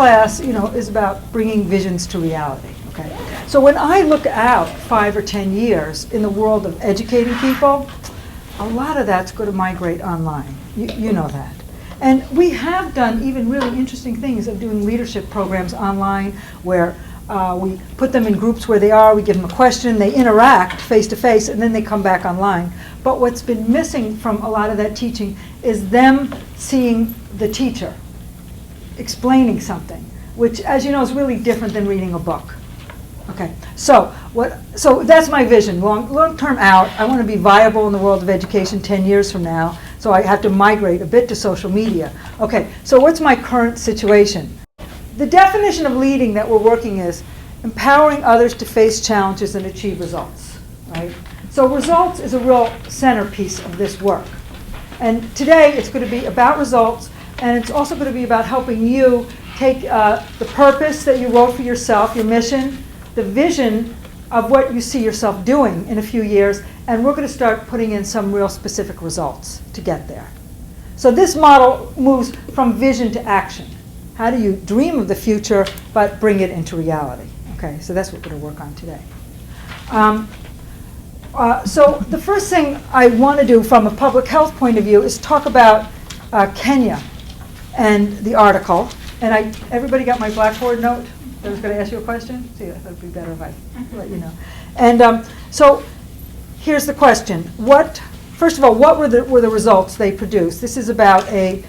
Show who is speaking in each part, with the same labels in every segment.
Speaker 1: class, is about bringing visions to reality. Okay. So when I look out 5 or 10 years in the world of educating people, a lot of that's going to migrate online. You know that. And we have done even really interesting things of doing leadership programs online where we put them in groups where they are, we give them a question, they interact face to face, and then they come back online. But what's been missing from a lot of that teaching is them seeing the teacher explaining something, which, as you know, is really different than reading a book. Okay, so that's my vision. Long term out, I want to be viable in the world of education 10 years from now, so I have to migrate a bit to social media. Okay, so what's my current situation? The definition of leading that we're working is empowering others to face challenges and achieve results, right? So results is a real centerpiece of this work. And today it's going to be about results, and it's also going to be about helping you take the purpose that you wrote for yourself, your mission, the vision of what you see yourself doing in a few years, and we're going to start putting in some real specific results to get there. So this model moves from vision to action. How do you dream of the future but bring it into reality? Okay, so that's what we're going to work on today. So the first thing I want to do from a public health point of view is talk about Kenya and the article. And everybody got my Blackboard note? I was going to ask you a question? See, I thought it would be better if I let you know. And so here's the question. First of all, what were the results they produced? This is about a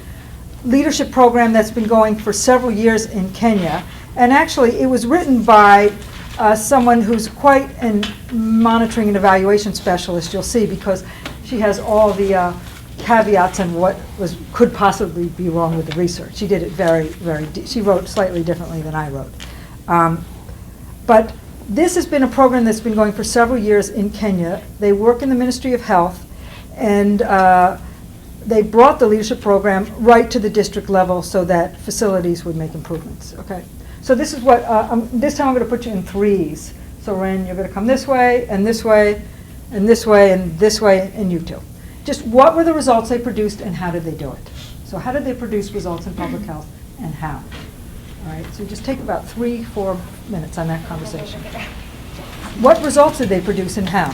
Speaker 1: leadership program that's been going for several years in Kenya. And actually, it was written by someone who's quite a monitoring and evaluation specialist, you'll see, because she has all the caveats on what could possibly be wrong with the research. She did it she wrote slightly differently than I wrote. But this has been a program that's been going for several years in Kenya. They work in the Ministry of Health, and they brought the leadership program right to the district level so that facilities would make improvements. Okay, so this is what, this time I'm going to put you in threes. So Ren, you're going to come this way, and this way, and this way, and this way, and you too. Just what were the results they produced, and how did they do it? So how did they produce results in public health, and how? All right, so just take about 3-4 minutes on that conversation. What results did they produce, and how?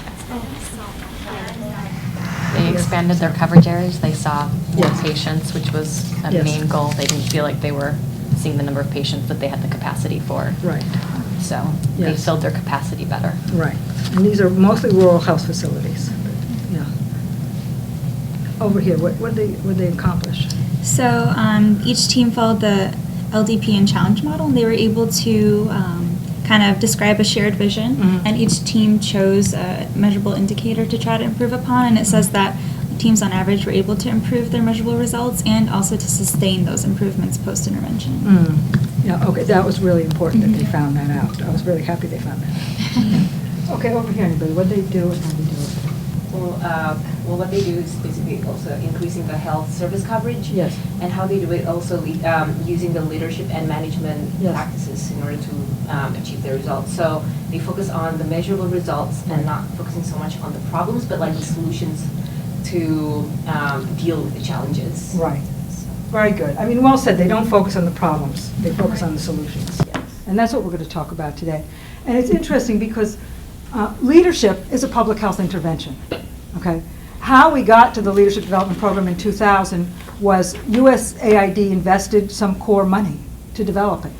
Speaker 2: They expanded their coverage areas. They saw more patients, which was a main goal. They didn't feel like they were seeing the number of patients that they had the capacity for.
Speaker 1: Right.
Speaker 2: So they filled their capacity better.
Speaker 1: Right. And these are mostly rural health facilities. Yeah. Over here, what did they accomplish?
Speaker 3: So each team followed the LDP and challenge model, and they were able to kind of describe a shared vision, and each team chose a measurable indicator to try to improve upon, and it says that teams on average were able to improve their measurable results and also to sustain those improvements post-intervention.
Speaker 1: Yeah, okay, that was really important that they found that out. I was really happy they found that. Okay, over here, anybody, what did they do and how did they do it?
Speaker 4: Well, what they do is basically also increasing the health service coverage.
Speaker 1: Yes.
Speaker 4: And how they do it also using the leadership and management practices in order to achieve their results. So they focus on the measurable results and not focusing so much on the problems, but like the solutions to deal with the challenges.
Speaker 1: Right. Very good. I mean, well said. They don't focus on the problems. They focus on the solutions.
Speaker 4: Yes.
Speaker 1: And that's what we're going to talk about today. And it's interesting because leadership is a public health intervention. Okay. How we got to the Leadership Development Program in 2000 was USAID invested some core money to develop it.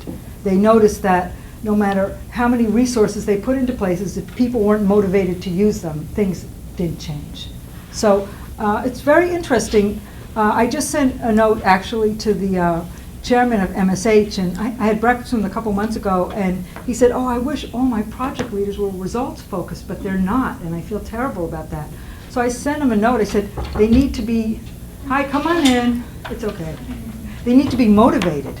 Speaker 1: They noticed that no matter how many resources they put into places, if people weren't motivated to use them, things didn't change. So it's very interesting. I just sent a note actually to the chairman of MSH, and I had breakfast with him a couple months ago, and he said, oh, I wish all my project leaders were results focused, but they're not, and I feel terrible about that. So I sent him a note. I said, they need to be, hi, come on in. It's okay. They need to be motivated.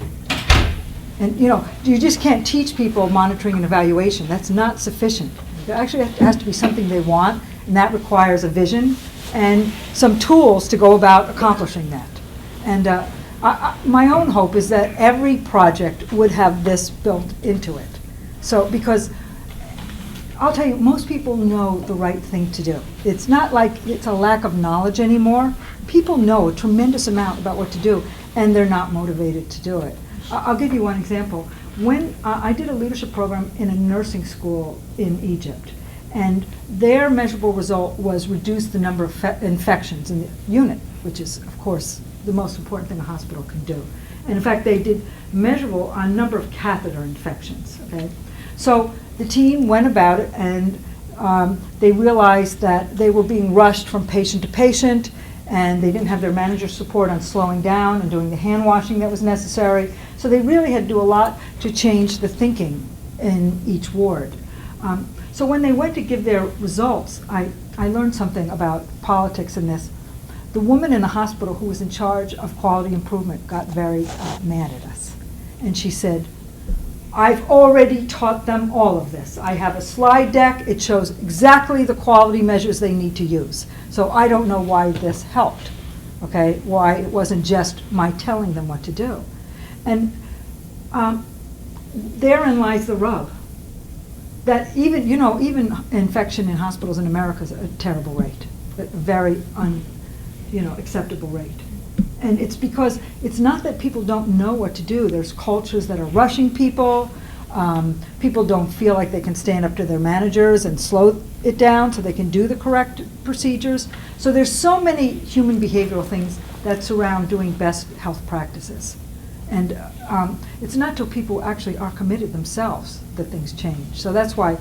Speaker 1: And you just can't teach people monitoring and evaluation. That's not sufficient. There actually has to be something they want, and that requires a vision and some tools to go about accomplishing that. And my own hope is that every project would have this built into it. So, because I'll tell you, most people know the right thing to do. It's not like it's a lack of knowledge anymore. People know a tremendous amount about what to do, and they're not motivated to do it. I'll give you one example. When I did a leadership program in a nursing school in Egypt, and their measurable result was reduce the number of infections in the unit, which is, of course, the most important thing a hospital can do. And in fact, they did measurable on number of catheter infections, okay? So the team went about it, and they realized that they were being rushed from patient to patient, and they didn't have their manager's support on slowing down and doing the hand washing that was necessary. So they really had to do a lot to change the thinking in each ward. So when they went to give their results, I learned something about politics in this. The woman in the hospital who was in charge of quality improvement got very mad at us. And she said, I've already taught them all of this. I have a slide deck. It shows exactly the quality measures they need to use. So I don't know why this helped, okay? Why it wasn't just my telling them what to do. And therein lies the rub. That even, you know, even infection in hospitals in America is a terrible rate, a very acceptable rate. And it's because it's not that people don't know what to do. There's cultures that are rushing people. People don't feel like they can stand up to their managers and slow it down so they can do the correct procedures. So there's so many human behavioral things that surround doing best health practices. And it's not till people actually are committed themselves that things change. So that's why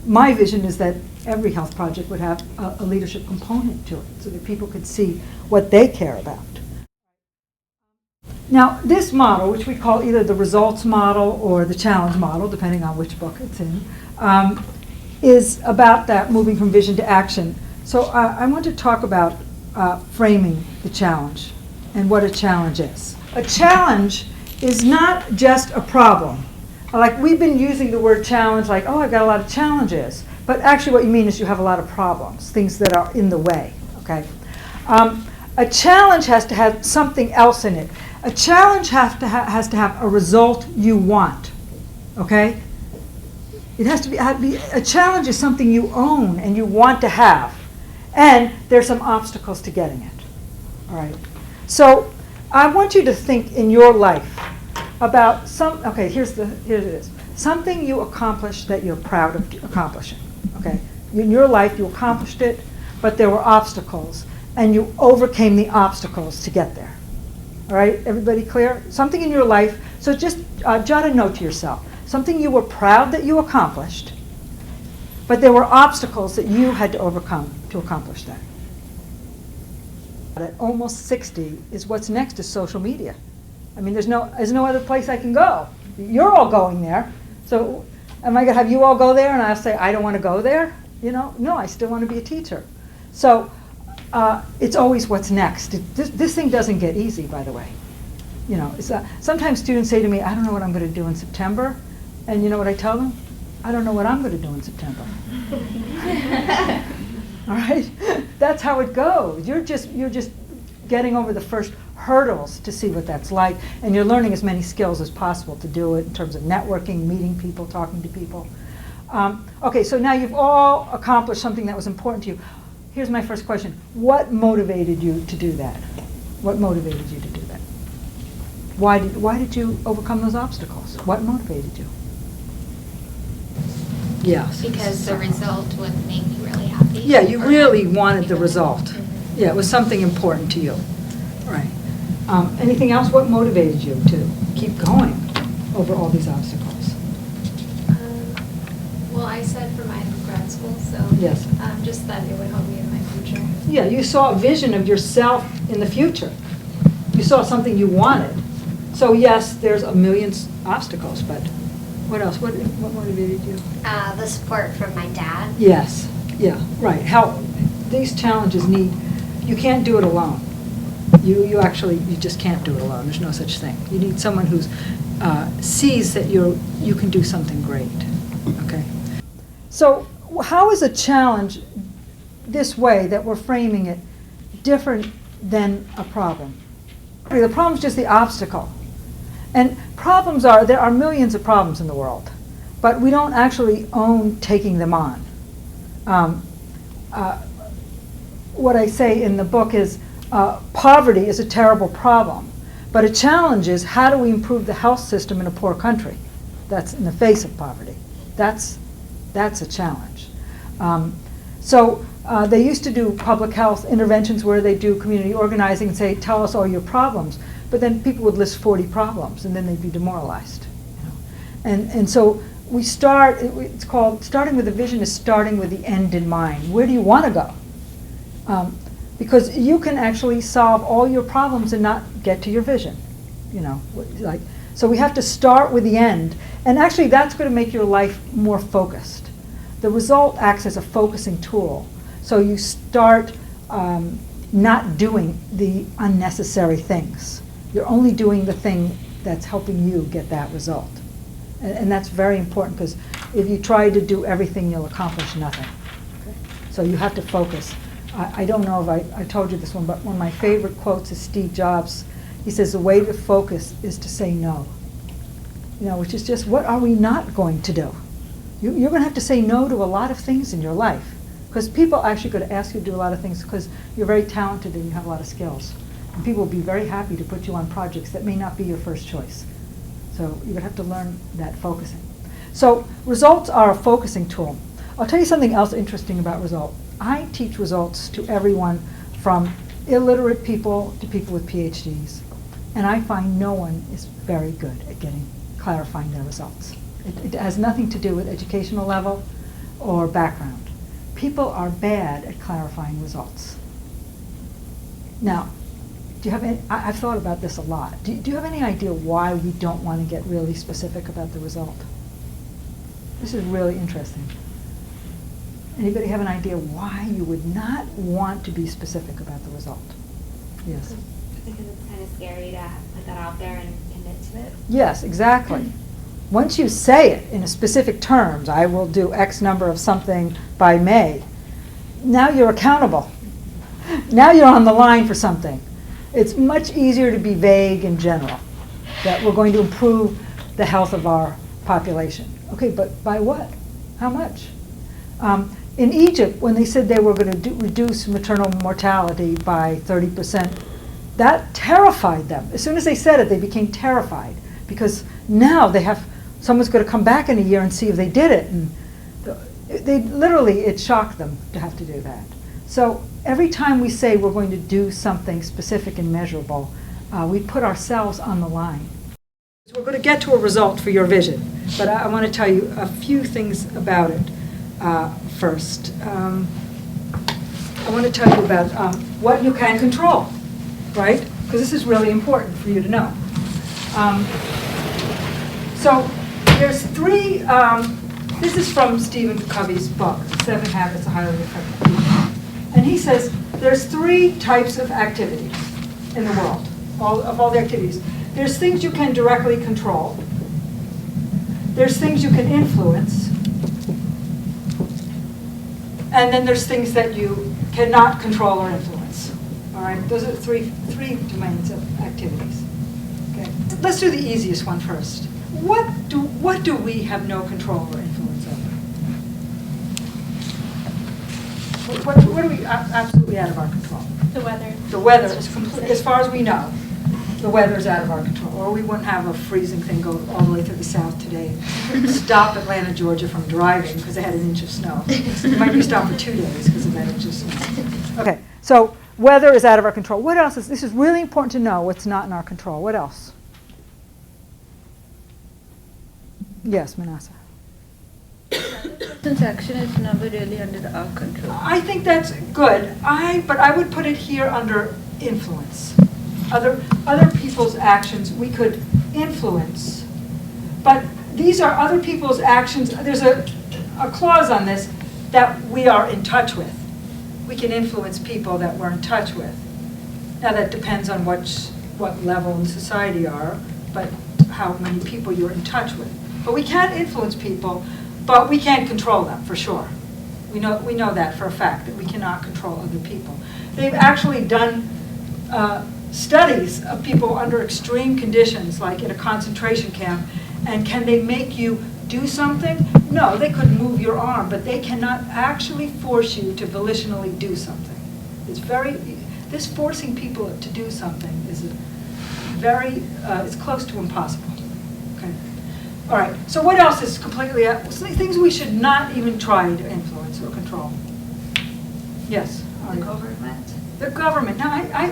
Speaker 1: my vision is that every health project would have a leadership component to it, so that people could see what they care about. Now, this model, which we call either the results model or the challenge model, depending on which book it's in, is about that moving from vision to action. So I want to talk about framing the challenge and what a challenge is. A challenge is not just a problem. Like, we've been using the word challenge like, oh, I've got a lot of challenges. But actually what you mean is you have a lot of problems, things that are in the way, okay? A challenge has to have something else in it. A challenge has to have a result you want, okay? It has to be, a challenge is something you own and you want to have. And there's some obstacles to getting it, all right? So I want you to think in your life about here it is. Something you accomplished that you're proud of accomplishing, okay? In your life you accomplished it, but there were obstacles, and you overcame the obstacles to get there. All right, everybody clear? Something in your life, so just jot a note to yourself. Something you were proud that you accomplished, but there were obstacles that you had to overcome to accomplish that. At almost 60 is what's next to social media. I mean, there's no other place I can go. You're all going there. So am I going to have you all go there and I'll say, I don't want to go there? You know, no, I still want to be a teacher. So it's always what's next. This thing doesn't get easy, by the way. You know, sometimes students say to me, I don't know what I'm going to do in September. And you know what I tell them? I don't know what I'm going to do in September. All right? That's how it goes. You're just getting over the first hurdles to see what that's like, and you're learning as many skills as possible to do it in terms of networking, meeting people, talking to people. Okay, so now you've all accomplished something that was important to you. Here's my first question. What motivated you to do that? What motivated you to do that? Why did you overcome those obstacles? What motivated you? Yes.
Speaker 5: Because the result would make me really happy.
Speaker 1: Yeah, you really wanted the
Speaker 5: Mhm.
Speaker 1: result.
Speaker 5: Mhm.
Speaker 1: Yeah, it was something important to you. Right. Anything else? What motivated you to keep going over all these obstacles?
Speaker 5: Well, I said for my grad school, so
Speaker 1: Yes.
Speaker 5: just that it would help me in my future.
Speaker 1: Yeah, you saw a vision of yourself in the future. You saw something you wanted. So yes, there's a million obstacles, but what else? What motivated you?
Speaker 6: The support from my dad.
Speaker 1: Yes. Yeah. Right. These challenges you can't do it alone. You just can't do it alone. There's no such thing. You need someone who sees that you can do something great. Okay. So how is a challenge this way that we're framing it different than a problem? The problem is just the obstacle. And there are millions of problems in the world, but we don't actually own taking them on. What I say in the book is poverty is a terrible problem, But a challenge is, how do we improve the health system in a poor country that's in the face of poverty? That's a challenge. They used to do public health interventions where they do community organizing and say, tell us all your problems. But then people would list 40 problems, and then they'd be demoralized. And so we start, it's called, starting with a vision is starting with the end in mind. Where do you want to go? Because you can actually solve all your problems and not get to your vision. So we have to start with the end. And actually that's going to make your life more focused. The result acts as a focusing tool. So you start not doing the unnecessary things. You're only doing the thing that's helping you get that result. And that's very important, because if you try to do everything, you'll accomplish nothing. Okay? So you have to focus. I don't know if I told you this one, but one of my favorite quotes is Steve Jobs. He says, the way to focus is to say no. Which is just, what are we not going to do? You're going to have to say no to a lot of things in your life, because people are actually going to ask you to do a lot of things because you're very talented and you have a lot of skills. And people will be very happy to put you on projects that may not be your first choice. So you're going to have to learn that focusing. So results are a focusing tool. I'll tell you something else interesting about results. I teach results to everyone from illiterate people to people with PhDs. And I find no one is very good at clarifying their results. It has nothing to do with educational level or background. People are bad at clarifying results. Now, do you have any, I've thought about this a lot. Do you have any idea why we don't want to get really specific about the result? This is really interesting. Anybody have an idea why you would not want to be specific about the result? Yes.
Speaker 6: Because it's kind of scary to put that out there and commit to it.
Speaker 1: Yes, exactly. Once you say it in a specific terms, I will do X number of something by May, now you're accountable. Now you're on the line for something. It's much easier to be vague in general, that we're going to improve the health of our population. Okay, but by what? How much? In Egypt, when they said they were going to reduce maternal mortality by 30%, that terrified them. As soon as they said it, they became terrified, because now they have, someone's going to come back in a year and see if they did it. And they literally, it shocked them to have to do that. So every time we say we're going to do something specific and measurable, we put ourselves on the line. So we're going to get to a result for your vision, but I want to tell you a few things about it first. I want to tell you about what you can control, right? Because this is really important for you to know. So there's three, this is from Stephen Covey's book, 7 Habits of Highly Effective People. And he says there's 3 types of activities in the world, all the activities. There's things you can directly control. There's things you can influence. And then there's things that you cannot control or influence. All right, those are three domains of activities. Okay, let's do the easiest one first. What do we have no control or influence over? What are we absolutely out of our control?
Speaker 5: The weather.
Speaker 1: The weather is completely, as far as we know, the weather is out of our control. Or we wouldn't have a freezing thing go all the way through the south today. Stop Atlanta, Georgia from driving because they had an inch of snow. It might be stopped for 2 days because of that inch of snow. Okay, so weather is out of our control. What else is, this is really important to know what's not in our control. What else? Yes, Manasa.
Speaker 7: Since action is never really under our control.
Speaker 1: I think that's good. But I would put it here under influence. Other people's actions we could influence. But these are other people's actions. There's a clause on this that we are in touch with. We can influence people that we're in touch with. Now that depends on what level in society you are, but how many people you're in touch with. But we can influence people, but we can't control them, for sure. We know that for a fact, that we cannot control other people. They've actually done studies of people under extreme conditions, like in a concentration camp, and can they make you do something? No, they could move your arm, but they cannot actually force you to volitionally do something. It's this forcing people to do something is very, it's close to impossible. Okay. All right, so what else is completely, things we should not even try to influence or control? Yes?
Speaker 7: The government.
Speaker 1: The government. Now, I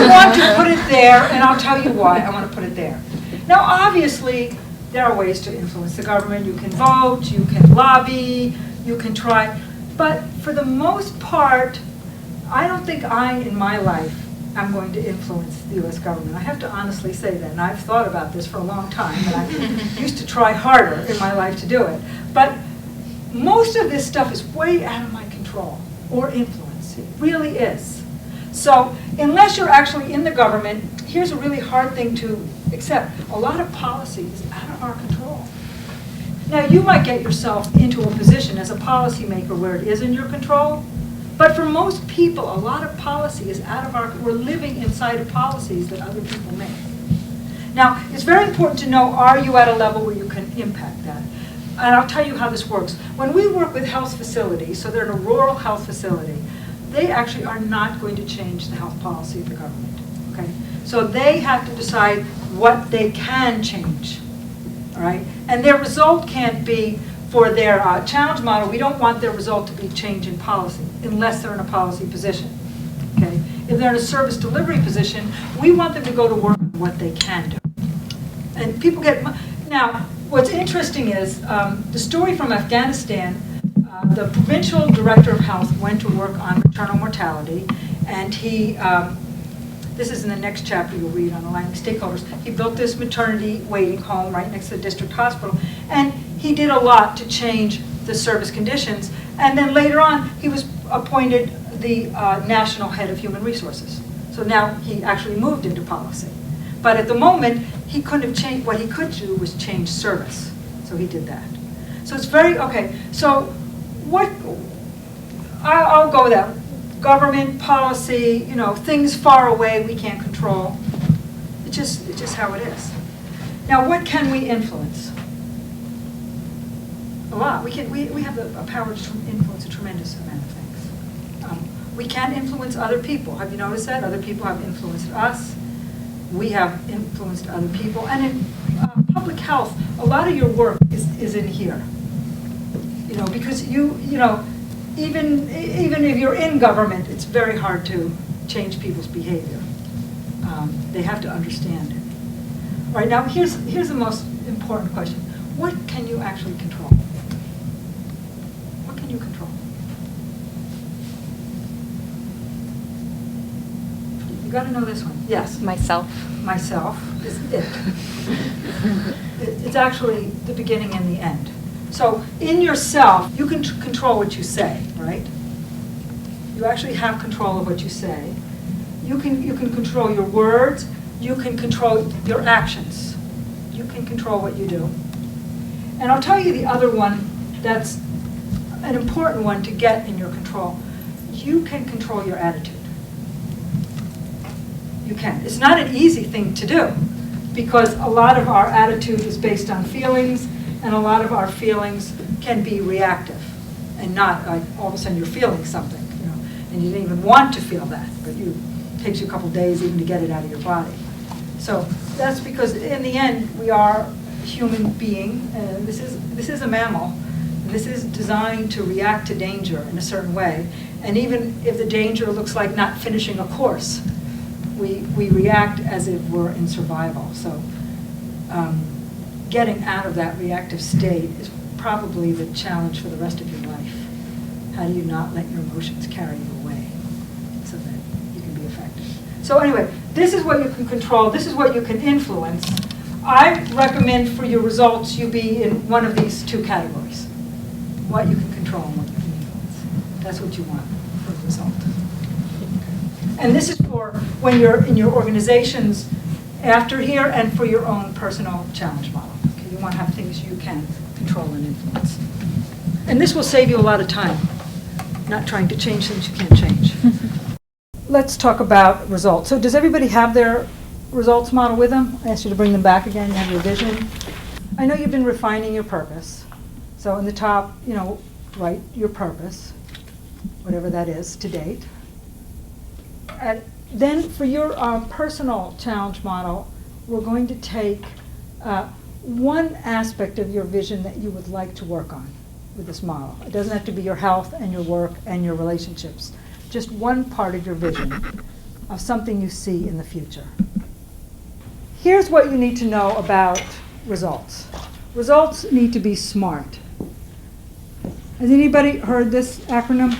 Speaker 1: want to put it there, and I'll tell you why I want to put it there. Now, obviously, there are ways to influence the government. You can vote, you can lobby, you can try. But for the most part, I don't think in my life, I'm going to influence the U.S. government. I have to honestly say that, and I've thought about this for a long time, and I used to try harder in my life to do it. But most of this stuff is way out of my control or influence. It really is. So unless you're actually in the government, here's a really hard thing to accept. A lot of policy is out of our control. Now, you might get yourself into a position as a policymaker where it is in your control, but for most people, a lot of policy is out of we're living inside of policies that other people make. Now, it's very important to know, are you at a level where you can impact that? And I'll tell you how this works. When we work with health facilities, so they're in a rural health facility, they actually are not going to change the health policy of the government, okay? So they have to decide what they can change, all right? And their result can't be, for their challenge model, we don't want their result to be change in policy, unless they're in a policy position, okay? If they're in a service delivery position, we want them to go to work on what they can do. And people get, now, what's interesting is the story from Afghanistan, the provincial director of health went to work on maternal mortality, and he, this is in the next chapter you'll read on aligning stakeholders, he built this maternity waiting home right next to the district hospital, and he did a lot to change the service conditions, and then later on he was appointed the national head of human resources. So now he actually moved into policy. But at the moment, he couldn't have changed, what he could do was change service. So he did that. So it's very, okay, so what, I'll go with that. Government, policy, you know, things far away we can't control. It's just how it is. Now, what can we influence? A lot. We have a power to influence a tremendous amount of things. We can influence other people. Have you noticed that? Other people have influenced us. We have influenced other people. And in public health, a lot of your work is in here. You know, because you know, even if you're in government, it's very hard to change people's behavior. They have to understand it. All right, now here's the most important question. What can you actually control? What can you control? You got to know this one. Yes.
Speaker 2: Myself.
Speaker 1: Myself is it. It's actually the beginning and the end. So in yourself, you can control what you say, right? You actually have control of what you say. You can control your words. You can control your actions. You can control what you do. And I'll tell you the other one that's an important one to get in your control. You can control your attitude. You can. It's not an easy thing to do because a lot of our attitude is based on feelings, and a lot of our feelings can be reactive and not like all of a sudden you're feeling something, you know, and you didn't even want to feel that, but it takes you a couple days even to get it out of your body. So that's because in the end we are a human being, and this is a mammal. This is designed to react to danger in a certain way, and even if the danger looks like not finishing a course, we react as if we're in survival. So getting out of that reactive state is probably the challenge for the rest of your life. How do you not let your emotions carry you away so that you can be effective? So anyway, this is what you can control. This is what you can influence. I recommend for your results you be in one of these two categories. What you can control and what you can influence. That's what you want for the result. And this is for when you're in your organizations after here and for your own personal challenge model. Okay, you want to have things you can control and influence. And this will save you a lot of time, not trying to change things you can't change. Let's talk about results. So does everybody have their results model with them? I asked you to bring them back again. You have your vision. I know you've been refining your purpose. So in the top, you know, write your purpose, whatever that is to date. Then for your personal challenge model, we're going to take one aspect of your vision that you would like to work on with this model. It doesn't have to be your health and your work and your relationships. Just one part of your vision of something you see in the future. Here's what you need to know about results. Results need to be SMART. Has anybody heard this acronym?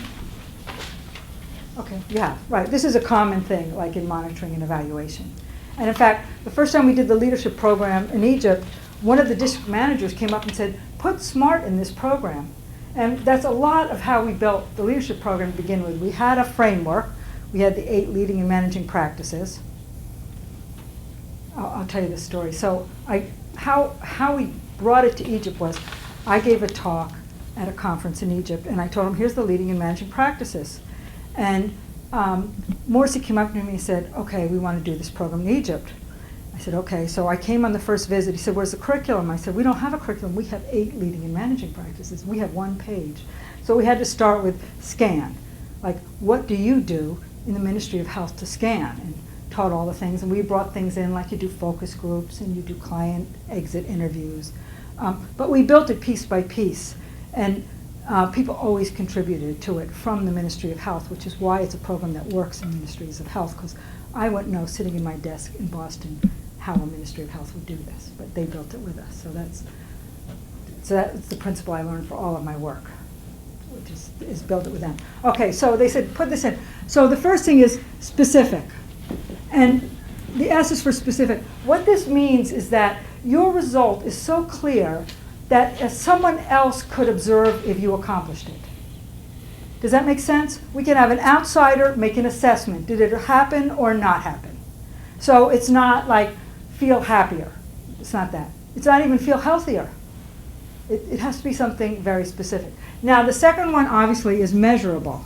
Speaker 1: Okay, you have, right. This is a common thing, like in monitoring and evaluation. And in fact, the first time we did the leadership program in Egypt, one of the district managers came up and said, put SMART in this program. And that's a lot of how we built the leadership program to begin with. We had a framework. We had the 8 leading and managing practices. I'll tell you the story. So how we brought it to Egypt was, I gave a talk at a conference in Egypt, and I told them, here's the leading and managing practices. And Morsi came up to me and said, okay, we want to do this program in Egypt. I said, okay. So I came on the first visit. He said, where's the curriculum? I said, we don't have a curriculum. We have 8 leading and managing practices. We have 1 page. So we had to start with scan. Like, what do you do in the Ministry of Health to scan? And taught all the things. And we brought things in, like you do focus groups and you do client exit interviews. But we built it piece by piece. And people always contributed to it from the Ministry of Health, which is why it's a program that works in Ministries of Health, because I wouldn't know sitting in my desk in Boston how a Ministry of Health would do this, but they built it with us. So that's the principle I learned for all of my work, which is build it with them. Okay, so they said, put this in. So the first thing is specific. And the S is for specific. What this means is that your result is so clear that someone else could observe if you accomplished it. Does that make sense? We can have an outsider make an assessment. Did it happen or not happen? So it's not like feel happier. It's not that. It's not even feel healthier. It has to be something very specific. Now, the second one, obviously, is measurable.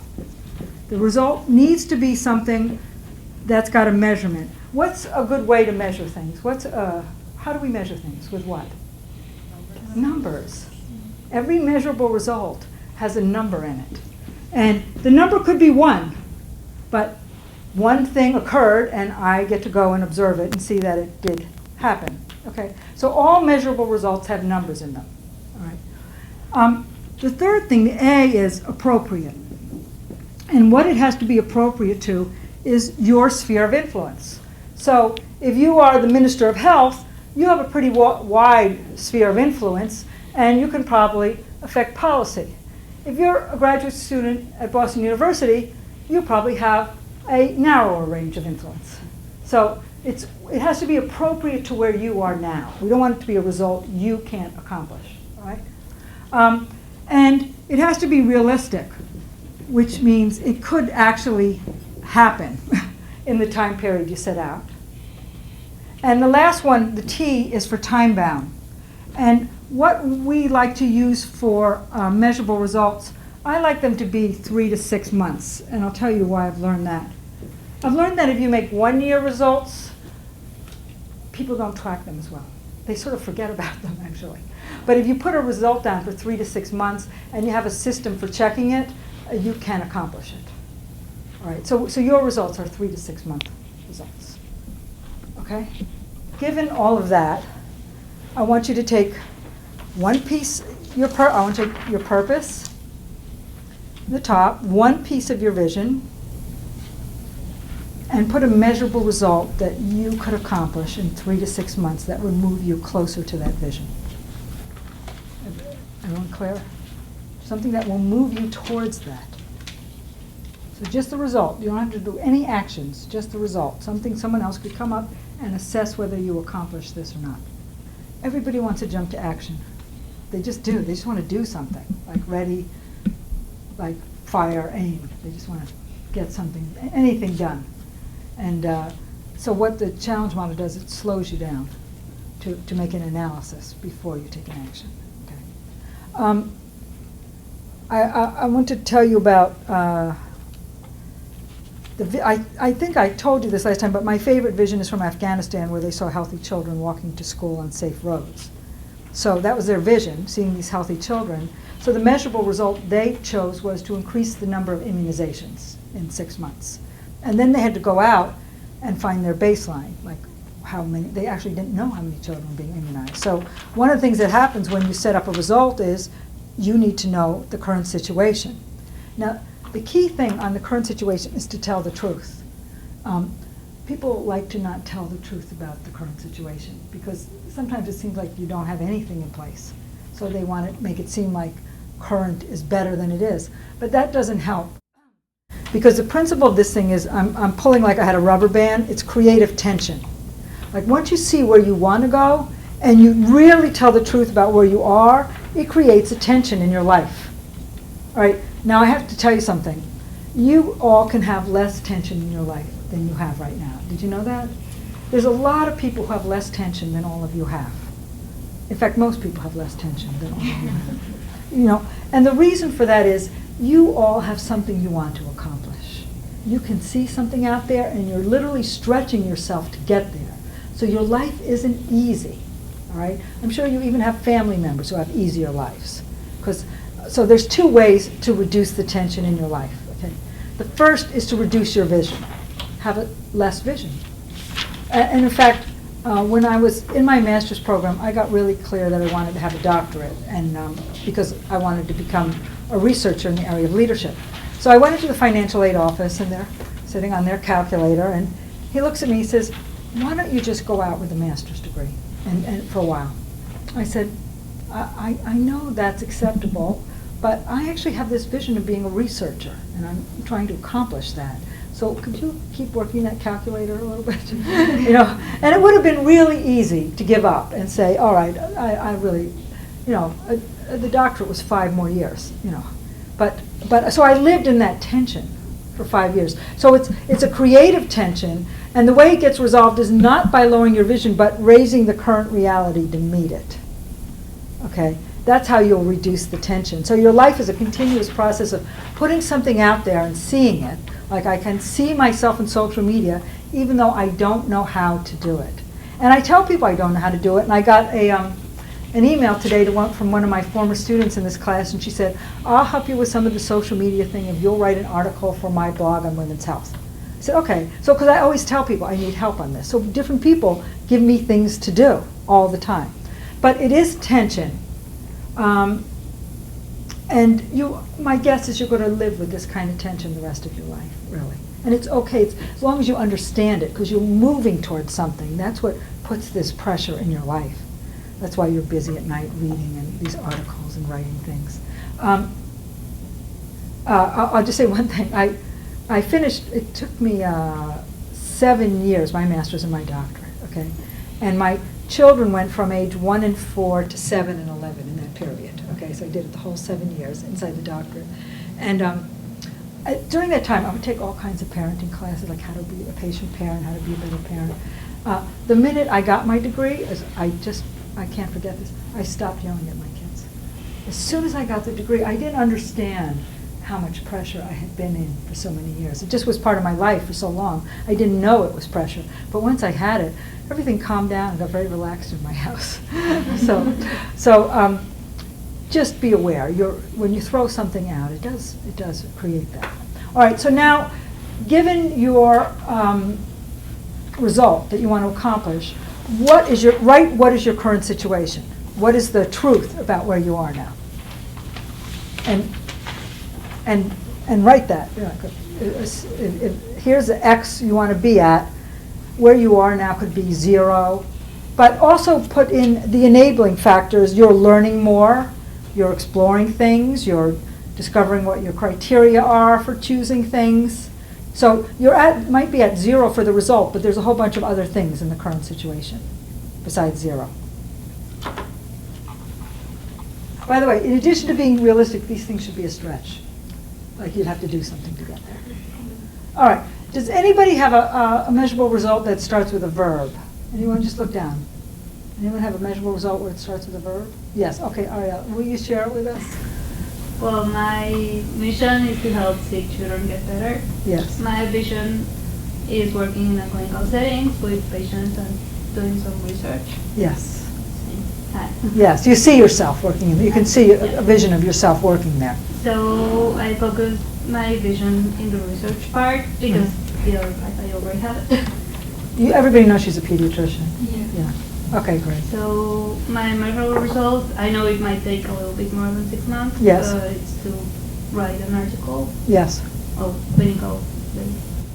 Speaker 1: The result needs to be something that's got a measurement. What's a good way to measure things? How do we measure things? With what? Numbers. Every measurable result has a number in it. And the number could be 1, but one thing occurred and I get to go and observe it and see that it did happen. Okay? So all measurable results have numbers in them. All right. The third thing, the A, is appropriate. And what it has to be appropriate to is your sphere of influence. So if you are the Minister of Health, you have a pretty wide sphere of influence, and you can probably affect policy. If you're a graduate student at Boston University, you probably have a narrower range of influence. So it has to be appropriate to where you are now. We don't want it to be a result you can't accomplish, all right? And it has to be realistic, which means it could actually happen in the time period you set out. And the last one, the T, is for time bound. And what we like to use for measurable results, I like them to be 3 to 6 months. And I'll tell you why I've learned that. I've learned that if you make 1-year results, people don't track them as well. They sort of forget about them, actually. But if you put a result down for 3 to 6 months and you have a system for checking it, you can accomplish it. All right, so your results are 3 to 6 month results. Okay? Given all of that, I want you to take one piece, I want to take your purpose, the top, one piece of your vision, and put a measurable result that you could accomplish in 3 to 6 months that would move you closer to that vision. Everyone clear? Something that will move you towards that. So just the result. You don't have to do any actions, just the result. Something someone else could come up and assess whether you accomplish this or not. Everybody wants to jump to action. They just do. They just want to do something, like ready, like fire, aim. They just want to get something, anything done. And so what the challenge model does, it slows you down to make an analysis before you take an action. Okay. I want to tell you about, I think I told you this last time, but my favorite vision is from Afghanistan, where they saw healthy children walking to school on safe roads. So that was their vision, seeing these healthy children. So the measurable result they chose was to increase the number of immunizations in 6 months. And then they had to go out and find their baseline, like how many, they actually didn't know how many children were being immunized. So one of the things that happens when you set up a result is you need to know the current situation. Now, the key thing on the current situation is to tell the truth. People like to not tell the truth about the current situation because sometimes it seems like you don't have anything in place. So they want to make it seem like current is better than it is. But that doesn't help. Because the principle of this thing is, I'm pulling like I had a rubber band, it's creative tension. Like once you see where you want to go, and you really tell the truth about where you are, it creates a tension in your life. All right, now I have to tell you something. You all can have less tension in your life than you have right now. Did you know that? There's a lot of people who have less tension than all of you have. In fact, most people have less tension than all of you have. You know, and the reason for that is you all have something you want to accomplish. You can see something out there and you're literally stretching yourself to get there. So your life isn't easy, all right? I'm sure you even have family members who have easier lives. So there's two ways to reduce the tension in your life, okay? The first is to reduce your vision. Have less vision. And in fact, when I was in my master's program, I got really clear that I wanted to have a doctorate, and because I wanted to become a researcher in the area of leadership. So I went into the financial aid office, and they're sitting on their calculator, and he looks at me, he says, why don't you just go out with a master's degree and for a while? I said, I know that's acceptable, but I actually have this vision of being a researcher, and I'm trying to accomplish that. So could you keep working that calculator a little bit? You know, and it would have been really easy to give up and say, all right, I really, you know, the doctorate was 5 more years, you know. But so I lived in that tension for 5 years. So it's a creative tension, and the way it gets resolved is not by lowering your vision, but raising the current reality to meet it. Okay? That's how you'll reduce the tension. So your life is a continuous process of putting something out there and seeing it. Like I can see myself in social media, even though I don't know how to do it. And I tell people I don't know how to do it. And I got an email today from one of my former students in this class, and she said, I'll help you with some of the social media thing if you'll write an article for my blog on women's health. I said, okay. So, because I always tell people I need help on this. So different people give me things to do all the time. But it is tension. And my guess is you're going to live with this kind of tension the rest of your life, really. And it's okay, as long as you understand it, because you're moving towards something. That's what puts this pressure in your life. That's why you're busy at night reading and these articles and writing things. I'll just say one thing. I finished, it took me 7 years, my master's and my doctorate, okay? And my children went from age 1 and 4 to 7 and 11 in that period. Okay, so I did it the whole 7 years inside the doctorate. And during that time, I would take all kinds of parenting classes, like how to be a patient parent, how to be a better parent. The minute I got my degree, I can't forget this, I stopped yelling at my kids. As soon as I got the degree, I didn't understand how much pressure I had been in for so many years. It just was part of my life for so long. I didn't know it was pressure. But once I had it, everything calmed down and got very relaxed in my house. So just be aware. When you throw something out, it does create that. All right, so now, given your result that you want to accomplish, what is your current situation? What is the truth about where you are now? And write that. Here's the X you want to be at. Where you are now could be 0. But also put in the enabling factors. You're learning more. You're exploring things. You're discovering what your criteria are for choosing things. So might be at 0 for the result, but there's a whole bunch of other things in the current situation besides 0. By the way, in addition to being realistic, these things should be a stretch. Like you'd have to do something to get there. All right. Does anybody have a measurable result that starts with a verb? Anyone just look down? Anyone have a measurable result where it starts with a verb? Yes. Okay, Ariel, will you share it with us?
Speaker 7: Well, my mission is to help sick children get better.
Speaker 1: Yes.
Speaker 7: My vision is working in a clinical setting with patients and doing some research.
Speaker 1: Yes.
Speaker 7: Hi.
Speaker 1: Yes, you see yourself working in there. You can see a vision of yourself working there.
Speaker 7: So I focus my vision in the research part because either I already have it.
Speaker 1: Everybody knows she's a pediatrician.
Speaker 7: Yeah.
Speaker 1: Yeah. Okay, great.
Speaker 7: So my measurable results, I know it might take a little bit more than 6 months.
Speaker 1: Yes.
Speaker 7: It's to write an article
Speaker 1: Yes.
Speaker 7: of clinical.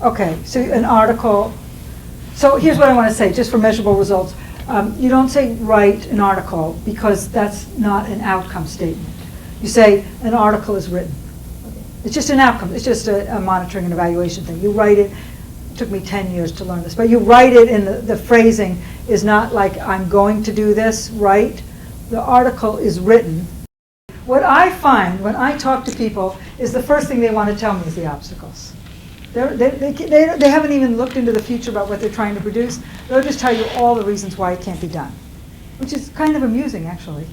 Speaker 1: Okay, so an article. So here's what I want to say, just for measurable results. You don't say write an article because that's not an outcome statement. You say an article is written. It's just an outcome. It's just a monitoring and evaluation thing. You write it. It took me 10 years to learn this, but you write it, and the phrasing is not like I'm going to do this, right? The article is written. What I find when I talk to people is the first thing they want to tell me is the obstacles. They haven't even looked into the future about what they're trying to produce. They'll just tell you all the reasons why it can't be done, which is kind of amusing, actually.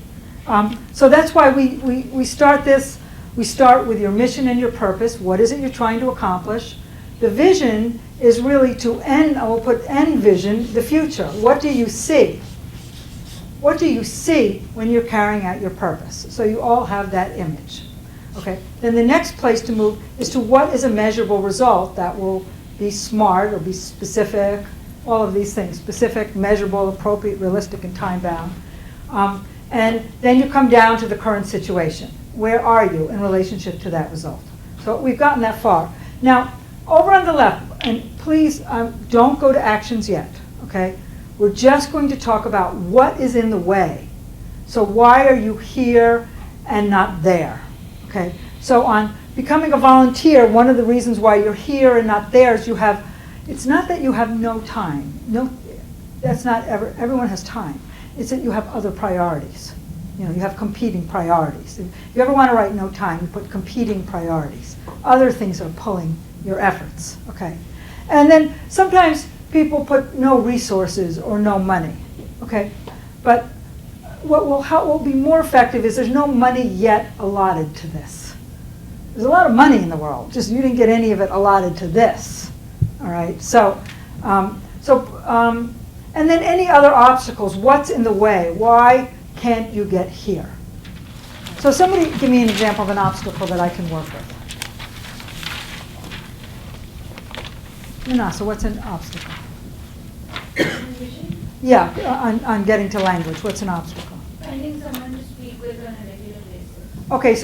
Speaker 1: So that's why we start this. We start with your mission and your purpose. What is it you're trying to accomplish? The vision is really to end, I will put end vision, the future. What do you see? What do you see when you're carrying out your purpose? So you all have that image. Okay. Then the next place to move is to what is a measurable result that will be smart or be specific, all of these things, specific, measurable, appropriate, realistic, and time-bound. And then you come down to the current situation. Where are you in relationship to that result? So we've gotten that far. Now, over on the left, and please don't go to actions yet, okay? We're just going to talk about what is in the way. So why are you here and not there? Okay, so on becoming a volunteer, one of the reasons why you're here and not there is it's not that you have no time. No, that's not everyone has time. It's that you have other priorities. You have competing priorities. If you ever want to write no time, you put competing priorities. Other things are pulling your efforts, okay? And then sometimes people put no resources or no money, okay? But what will be more effective is there's no money yet allotted to this. There's a lot of money in the world, just you didn't get any of it allotted to this, all right? So, and then any other obstacles, what's in the way? Why can't you get here? So somebody give me an example of an obstacle that I can work with. So what's an obstacle? Yeah, on getting to language, what's an obstacle?
Speaker 7: Finding someone to speak with on a regular basis.
Speaker 1: Okay,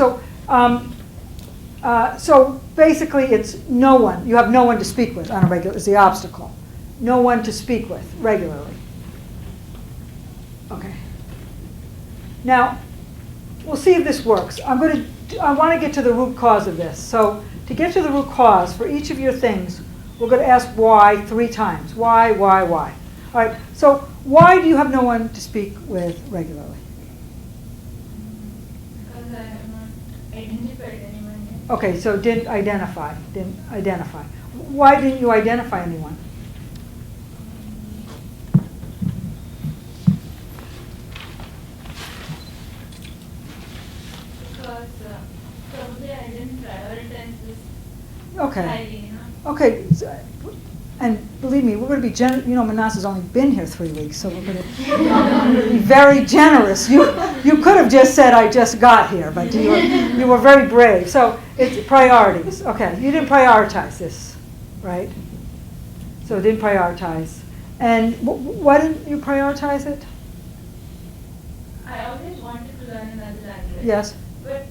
Speaker 1: so basically it's no one. You have no one to speak with on a regular, is the obstacle. No one to speak with regularly. Okay. Now, we'll see if this works. I want to get to the root cause of this. So to get to the root cause for each of your things, we're going to ask why 3 times. Why? All right, so why do you have no one to speak with regularly?
Speaker 7: Because I have not identified anyone yet.
Speaker 1: Okay, so didn't identify. Why didn't you identify anyone?
Speaker 7: Because probably I didn't prioritize this
Speaker 1: Okay.
Speaker 7: highly enough.
Speaker 1: Okay, and believe me, we're going to be Manasseh's only been here 3 weeks, so we're going to be very generous. You could have just said, I just got here, but you were very brave. So it's priorities. Okay, you didn't prioritize this, right? So didn't prioritize. And why didn't you prioritize it?
Speaker 7: I always wanted to learn another language.
Speaker 1: Yes.
Speaker 7: But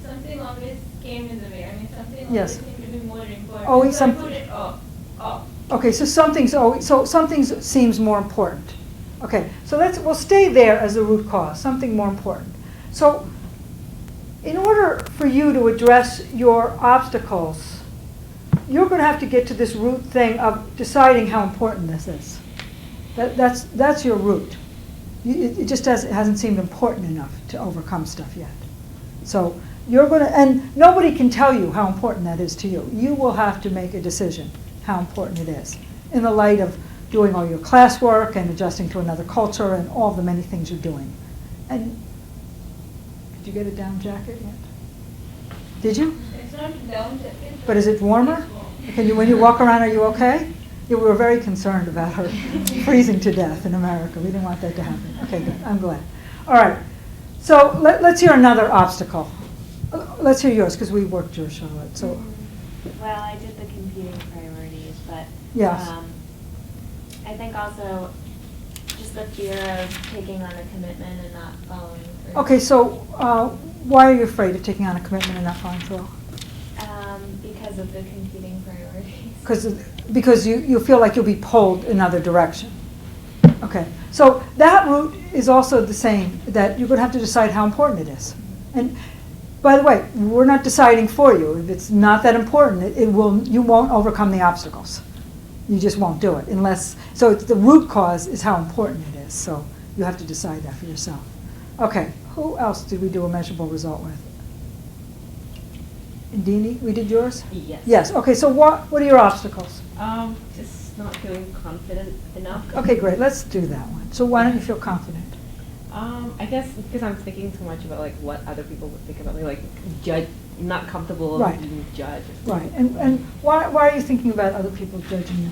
Speaker 7: something always came in the way. I mean, something
Speaker 1: Yes.
Speaker 7: always seemed to be more important.
Speaker 1: Always
Speaker 7: so I
Speaker 1: some-
Speaker 7: put it off.
Speaker 1: Okay, so something seems more important. Okay, so we'll stay there as the root cause, something more important. So in order for you to address your obstacles, you're going to have to get to this root thing of deciding how important this is. That's your root. It just hasn't seemed important enough to overcome stuff yet. So you're going to, and nobody can tell you how important that is to you. You will have to make a decision how important it is in the light of doing all your classwork and adjusting to another culture and all the many things you're doing. And did you get a down jacket yet? Did you?
Speaker 7: It's not down jacket.
Speaker 1: But is it warmer?
Speaker 7: It's warm.
Speaker 1: When you walk around, are you okay? Yeah, we were very concerned about her freezing to death in America. We didn't want that to happen. Okay, good. I'm glad. All right. So let's hear another obstacle. Let's hear yours, because we worked yours, Charlotte. So,
Speaker 6: Well, I did the competing priorities but
Speaker 1: Yes.
Speaker 6: I think also just the fear of taking on a commitment and not following through.
Speaker 1: Okay, so why are you afraid of taking on a commitment and not following through?
Speaker 6: Because of the competing priorities.
Speaker 1: Because you feel like you'll be pulled another direction. Okay, so that route is also the same, that you're going to have to decide how important it is. And by the way, we're not deciding for you. If it's not that important, you won't overcome the obstacles. You just won't do it unless, so it's the root cause is how important it is. So you have to decide that for yourself. Okay, who else did we do a measurable result with? Indini, we did yours?
Speaker 8: Yes.
Speaker 1: Yes, okay, so what are your obstacles?
Speaker 8: Just not feeling confident enough.
Speaker 1: Okay, great, let's do that one. So why don't you feel confident?
Speaker 8: I guess because I'm thinking too much about like what other people would think about me, like judge, not comfortable
Speaker 1: Right.
Speaker 8: being judged.
Speaker 1: Right, and why are you thinking about other people judging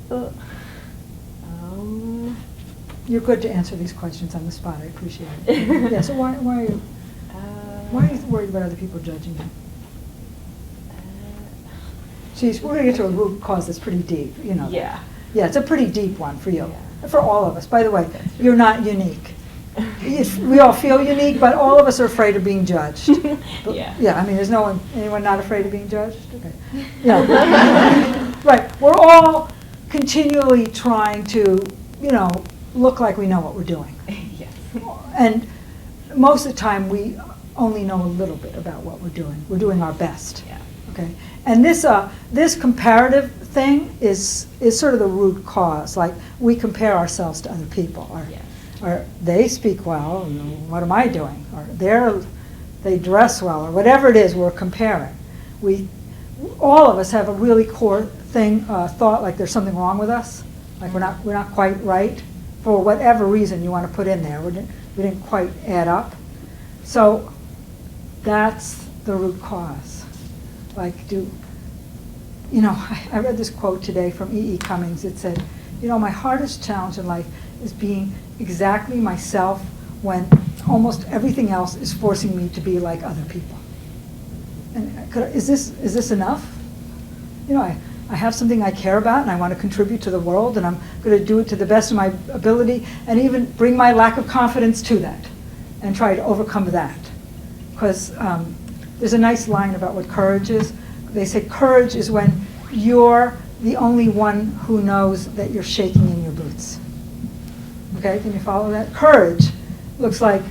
Speaker 1: you? You're good to answer these questions on the spot, I appreciate it. Yeah, so why are you worried about other people judging you? Geez, we're gonna get to a root cause that's pretty deep, you know.
Speaker 8: Yeah.
Speaker 1: Yeah, it's a pretty deep one for you,
Speaker 8: Yeah.
Speaker 1: for all of us. By the way, you're not unique. We all feel unique, but all of us are afraid of being judged. But,
Speaker 8: Yeah.
Speaker 1: Yeah, I mean, there's anyone not afraid of being judged? Okay. Yeah. Right, we're all continually trying to, look like we know what we're doing.
Speaker 8: Yes.
Speaker 1: And most of the time, we only know a little bit about what we're doing. We're doing our best.
Speaker 8: Yeah.
Speaker 1: Okay, and this comparative thing is sort of the root cause. Like we compare ourselves to other people,
Speaker 8: Yes.
Speaker 1: or they speak well. What am I doing? Or they dress well, or whatever it is we're comparing. All of us have a really core thought like there's something wrong with us, like we're not quite right for whatever reason you want to put in there. We didn't quite add up. So that's the root cause. Like, I read this quote today from E.E. Cummings. It said, my hardest challenge in life is being exactly myself when almost everything else is forcing me to be like other people. And is this enough? I have something I care about and I want to contribute to the world, and I'm going to do it to the best of my ability and even bring my lack of confidence to that and try to overcome that. Because there's a nice line about what courage is. They say courage is when you're the only one who knows that you're shaking in your boots. Okay, can you follow that? Courage looks like,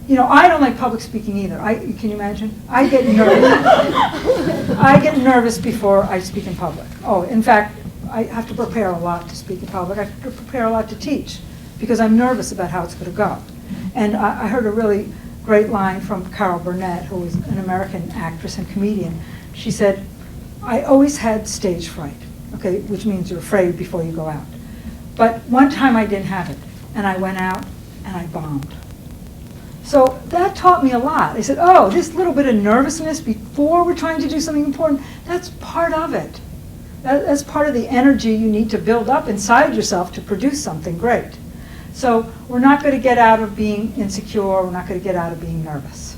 Speaker 1: I don't like public speaking either. Can you imagine? I get nervous. I get nervous before I speak in public. Oh, in fact, I have to prepare a lot to speak in public. I have to prepare a lot to teach because I'm nervous about how it's going to go. And I heard a really great line from Carol Burnett, who was an American actress and comedian. She said, I always had stage fright, okay, which means you're afraid before you go out. But one time I didn't have it, and I went out and I bombed. So that taught me a lot. I said, oh, this little bit of nervousness before we're trying to do something important, that's part of it. That's part of the energy you need to build up inside yourself to produce something great. So we're not going to get out of being insecure, we're not going to get out of being nervous.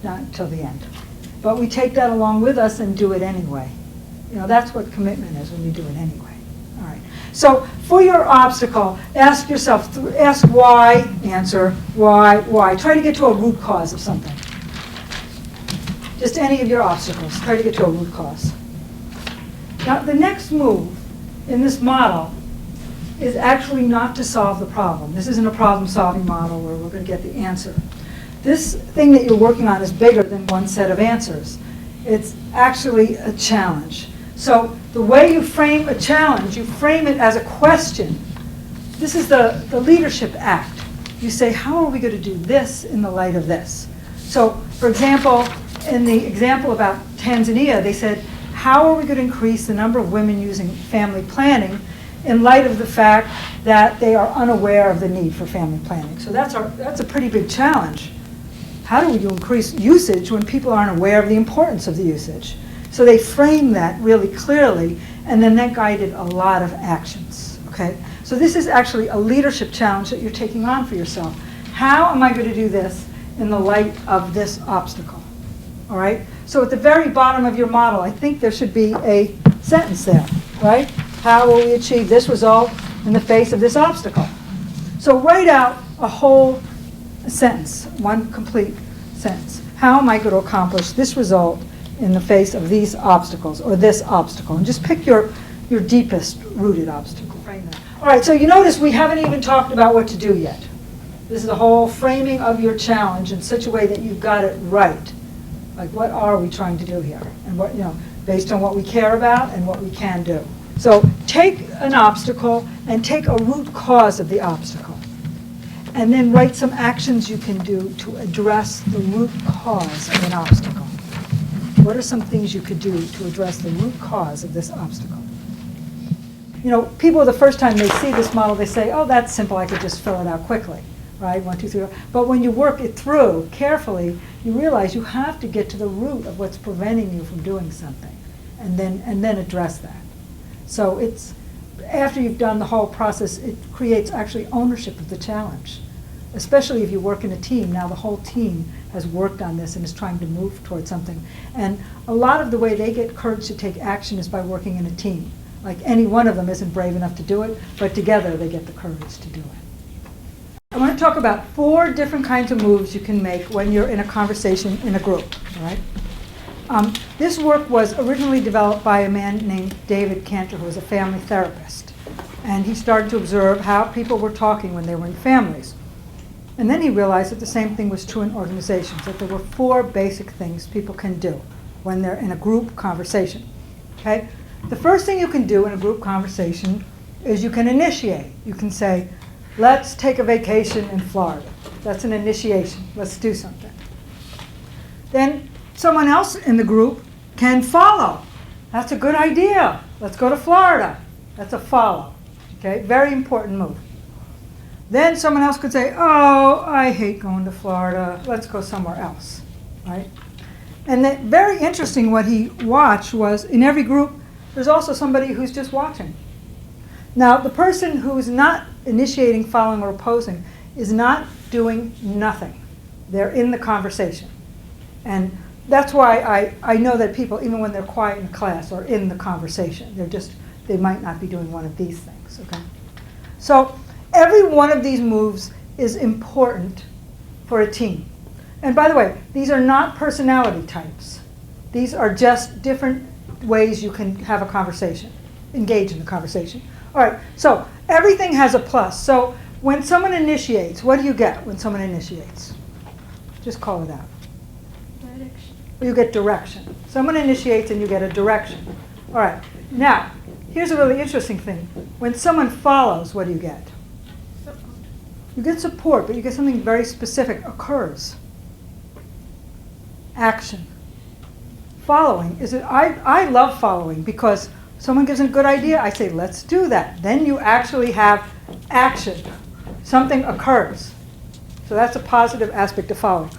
Speaker 1: Not until the end. But we take that along with us and do it anyway. That's what commitment is, when you do it anyway. All right. So for your obstacle, ask yourself, ask why, answer why. Try to get to a root cause of something. Just any of your obstacles, try to get to a root cause. Now the next move in this model is actually not to solve the problem. This isn't a problem-solving model where we're going to get the answer. This thing that you're working on is bigger than one set of answers. It's actually a challenge. So the way you frame a challenge, you frame it as a question. This is the leadership act. You say, how are we going to do this in the light of this? So, for example, in the example about Tanzania, they said, how are we going to increase the number of women using family planning in light of the fact that they are unaware of the need for family planning? So that's a pretty big challenge. How do we increase usage when people aren't aware of the importance of the usage? So they framed that really clearly, and then that guided a lot of actions, okay? So this is actually a leadership challenge that you're taking on for yourself. How am I going to do this in the light of this obstacle? all right? So at the very bottom of your model, I think there should be a sentence there, right? How will we achieve this result in the face of this obstacle? So write out a whole sentence, one complete sentence. How am I going to accomplish this result in the face of these obstacles or this obstacle? And just pick your deepest rooted obstacle. Frame that. All right, so you notice we haven't even talked about what to do yet. This is the whole framing of your challenge in such a way that you've got it right. Like, what are we trying to do here? And what, based on what we care about and what we can do. So take an obstacle and take a root cause of the obstacle. And then write some actions you can do to address the root cause of an obstacle. What are some things you could do to address the root cause of this obstacle? People the first time they see this model, they say, oh, that's simple, I could just fill it out quickly, right? 1, 2, 3. But when you work it through carefully, you realize you have to get to the root of what's preventing you from doing something, and then address that. So it's, after you've done the whole process, it creates actually ownership of the challenge. Especially if you work in a team. Now the whole team has worked on this and is trying to move towards something. And a lot of the way they get courage to take action is by working in a team. Like, any one of them isn't brave enough to do it, but together they get the courage to do it. I want to talk about 4 different kinds of moves you can make when you're in a conversation in a group. All right? This work was originally developed by a man named David Cantor, who was a family therapist. And he started to observe how people were talking when they were in families. And then he realized that the same thing was true in organizations, that there were 4 basic things people can do when they're in a group conversation. Okay? The first thing you can do in a group conversation is you can initiate. You can say, let's take a vacation in Florida. That's an initiation. Let's do something. Then someone else in the group can follow. That's a good idea. Let's go to Florida. That's a follow. Okay? Very important move. Then someone else could say, oh, I hate going to Florida. Let's go somewhere else, right? And then, very interesting, what he watched was, in every group, there's also somebody who's just watching. Now, the person who's not initiating, following, or opposing is not doing nothing. They're in the conversation. And that's why I know that people, even when they're quiet in class, are in the conversation. They might not be doing one of these things, okay? So, every one of these moves is important for a team. And by the way, these are not personality types. These are just different ways you can have a conversation, engage in the conversation. All right, so everything has a plus. So when someone initiates, what do you get when someone initiates? Just call it out.
Speaker 7: Direction.
Speaker 1: You get direction. Someone initiates and you get a direction. All right, now, here's a really interesting thing. When someone follows, what do you get? You get support, but you get something very specific occurs. Action. Following is I love following because someone gives a good idea, I say, let's do that. Then you actually have action. Something occurs. So that's a positive aspect of following.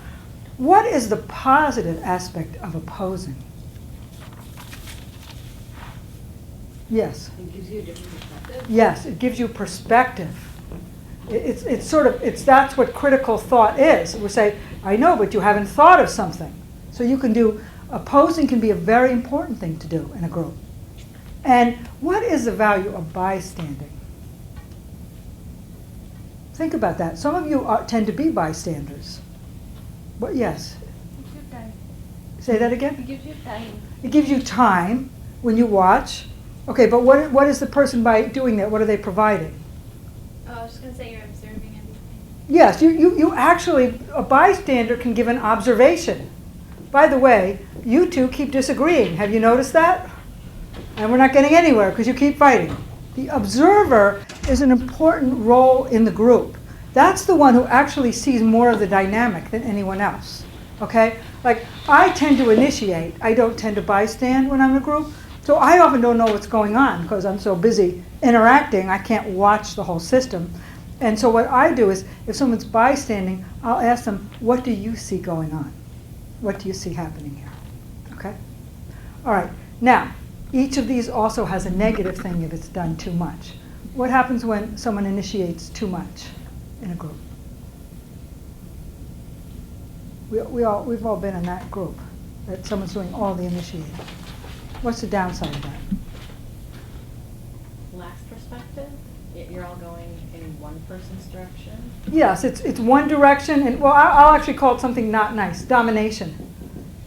Speaker 1: What is the positive aspect of opposing? Yes.
Speaker 4: It gives you a different perspective.
Speaker 1: Yes, it gives you perspective. That's what critical thought is. We say, I know, but you haven't thought of something. So you can do, opposing can be a very important thing to do in a group. And what is the value of bystanding? Think about that. Some of you tend to be bystanders. But yes.
Speaker 7: It gives you time.
Speaker 1: Say that
Speaker 7: It
Speaker 1: again?
Speaker 7: gives you time.
Speaker 1: It gives you time when you watch. Okay, but what is the person by doing that? What are they providing?
Speaker 5: Oh, I was just gonna say you're observing everything.
Speaker 1: Yes, you actually, a bystander can give an observation. By the way, you two keep disagreeing. Have you noticed that? And we're not getting anywhere because you keep fighting. The observer is an important role in the group. That's the one who actually sees more of the dynamic than anyone else. Okay? Like, I tend to initiate. I don't tend to bystand when I'm in a group. So I often don't know what's going on because I'm so busy interacting, I can't watch the whole system. And so what I do is, if someone's bystanding, I'll ask them, what do you see going on? What do you see happening here? Okay? All right. Now, each of these also has a negative thing if it's done too much. What happens when someone initiates too much in a group? We've all been in that group. that someone's doing all the initiating. What's the downside of that?
Speaker 9: Lax perspective? You're all going in one person's direction?
Speaker 1: Yes, it's one direction, and well, I'll actually call it something not nice, domination.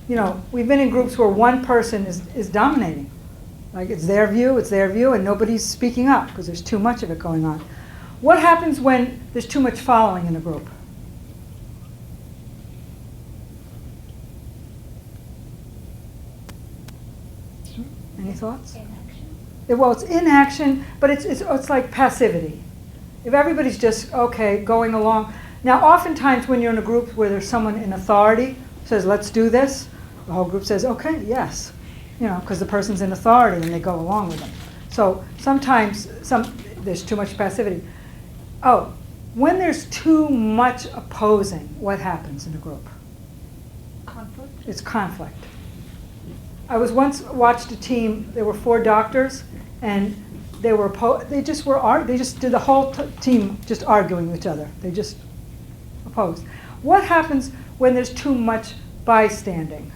Speaker 1: You know, we've been in groups where one person is dominating. Like it's their view, and nobody's speaking up because there's too much of it going on. What happens when there's too much following in a group? Any thoughts? Well, it's inaction, but it's like passivity. If everybody's just, okay, going along. Now, oftentimes when you're in a group where there's someone in authority says, let's do this, the whole group says, okay, yes. You know, because the person's in authority and they go along with them. So sometimes there's too much passivity. Oh, when there's too much opposing, what happens in a group?
Speaker 7: Conflict.
Speaker 1: It's conflict. I was once watched a team. There were 4 doctors, and they just did the whole team just arguing with each other. They just opposed. What happens when there's too much bystanding?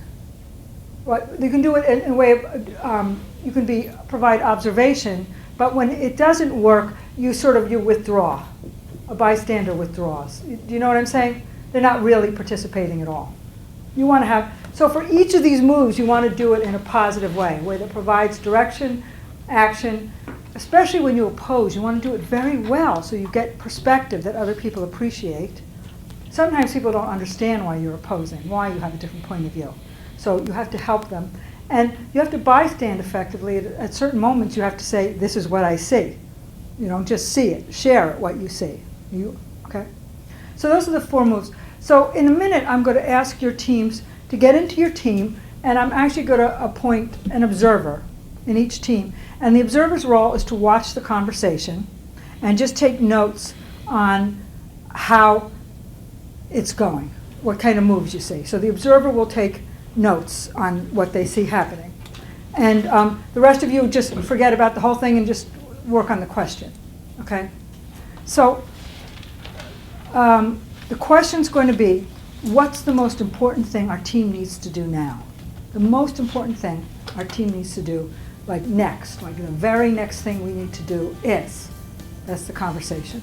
Speaker 1: You can do it in a way of you can provide observation, but when it doesn't work, you withdraw. A bystander withdraws. Do you know what I'm saying? They're not really participating at all. You want to have, so for each of these moves, you want to do it in a positive way, a way that provides direction, action, especially when you oppose. You want to do it very well so you get perspective that other people appreciate. Sometimes people don't understand why you're opposing, why you have a different point of view. So you have to help them. And you have to bystand effectively. At certain moments, you have to say, this is what I see. You don't just see it. Share it, what you see. Okay? So those are the 4 moves. So in a minute, I'm going to ask your teams to get into your team, and I'm actually going to appoint an observer in each team. And the observer's role is to watch the conversation and just take notes on how it's going, what kind of moves you see. So the observer will take notes on what they see happening. And the rest of you just forget about the whole thing and just work on the question. Okay? So the question's going to be, what's the most important thing our team needs to do now? The most important thing our team needs to do, like next, like the very next thing we need to do is, that's the conversation.